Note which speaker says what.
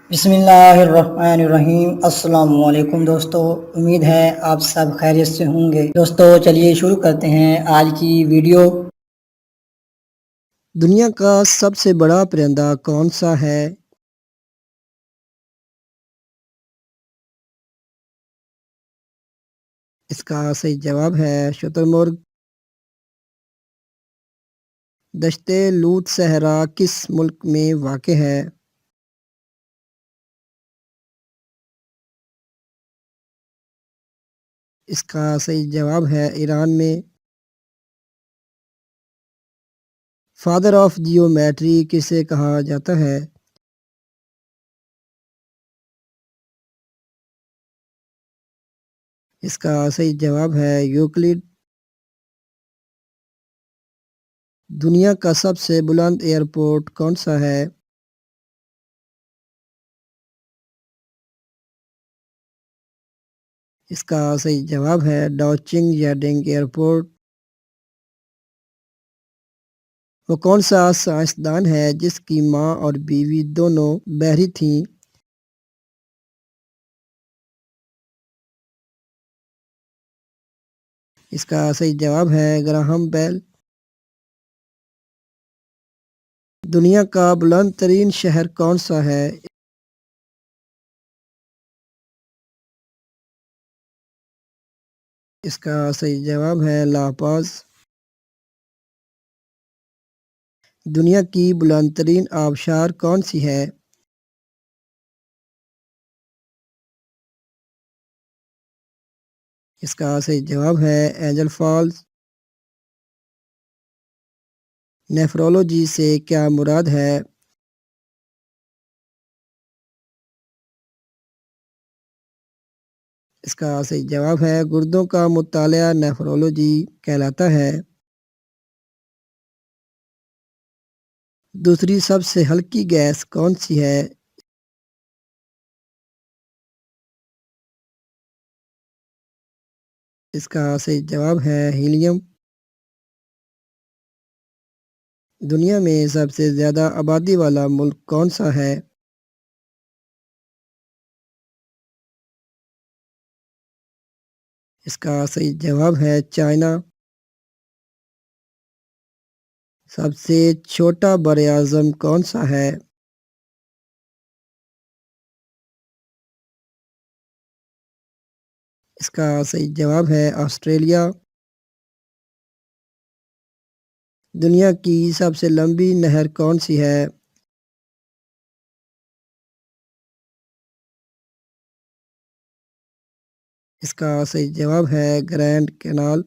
Speaker 1: बिस्मिल्लाहिर्रहमानिर्रहीम अस्सलाम वालेकुम दोस्तों। उम्मीद है आप सब खैरियत से होंगे। दोस्तों चलिए शुरू करते हैं आज की वीडियो। दुनिया का सबसे बड़ा परिंदा कौन सा है? इसका सही जवाब है शुतुरमुर्ग। दश्ते लूत सहरा किस मुल्क में वाक़ है? इसका सही जवाब है ईरान में। फादर ऑफ जियोमेट्री किसे कहा जाता है? इसका सही जवाब है यूक्लिड। दुनिया का सबसे बुलंद एयरपोर्ट कौन सा है? इसका सही जवाब है डॉचिंग यार्डिंग एयरपोर्ट। वो कौन सा साइंसदान है जिसकी माँ और बीवी दोनों बहरी थीं? इसका सही जवाब है ग्राहम बेल। दुनिया का बुलंद तरीन शहर कौन सा है? इसका सही जवाब है लापाज। दुनिया की बुलंद तरीन आबशार कौन सी है? इसका सही जवाब है एंजल फॉल्स। नेफ्रोलॉजी से क्या मुराद है? इसका सही जवाब है गुर्दों का मुतालिया नेफ्रोलॉजी कहलाता है। दूसरी सबसे हल्की गैस कौन सी है? इसका सही जवाब है हीलियम। दुनिया में सबसे ज़्यादा आबादी वाला मुल्क कौन सा है? इसका सही जवाब है चाइना। सबसे छोटा बरआज़म कौन सा है? इसका सही जवाब है ऑस्ट्रेलिया। दुनिया की सबसे लंबी नहर कौन सी है? इसका सही जवाब है ग्रैंड कैनाल।